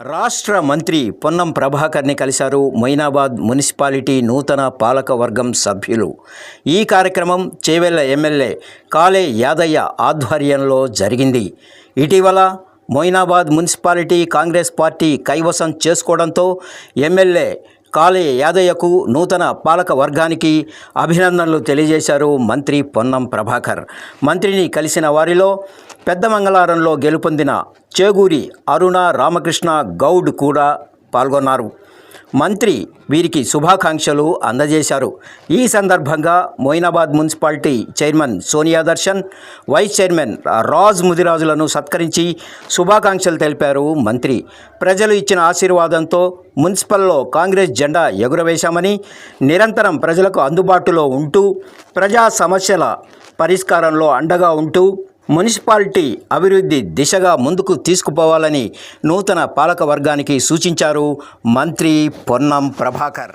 రాష్ట్ర మంత్రి పొన్నం ప్రభాకర్ని కలిశారు మొయినాబాద్ మున్సిపాలిటీ నూతన పాలక వర్గం సభ్యులు. ఈ కార్యక్రమం చేవెళ్ల ఎమ్మెల్యే కాళే యాదయ్య ఆధ్వర్యంలో జరిగింది. ఇటీవల మొయినాబాద్ మున్సిపాలిటీ కాంగ్రెస్ పార్టీ కైవసం చేసుకోవడంతో ఎమ్మెల్యే కాళే యాదయ్యకు నూతన పాలక వర్గానికి అభినందనలు తెలియజేశారు మంత్రి పొన్నం ప్రభాకర్. మంత్రిని కలిసిన వారిలో పెద్దమంగళారంలో గెలుపొందిన చేగూరి అరుణ రామకృష్ణ గౌడ్ కూడా పాల్గొన్నారు. మంత్రి వీరికి శుభాకాంక్షలు అందజేశారు. ఈ సందర్భంగా Moinabad municipality chairman Sonia Darshan, vice chairman Raj ముదిరాజులను సత్కరించి శుభాకాంక్షలు తెలిపారు మంత్రి. ప్రజలు ఇచ్చిన ఆశీర్వాదంతో మున్సిపల్లో కాంగ్రెస్ జెండా ఎగురవేశామని, నిరంతరం ప్రజలకు అందుబాటులో ఉంటూ ప్రజా సమస్యల పరిష్కారంలో అండగా ఉంటూ మున్సిపాలిటీ అభివృద్ధి దిశగా ముందుకు తీసుకుపోవాలని నూతన పాలక వర్గానికి సూచించారు మంత్రి పొన్నం ప్రభాకర్.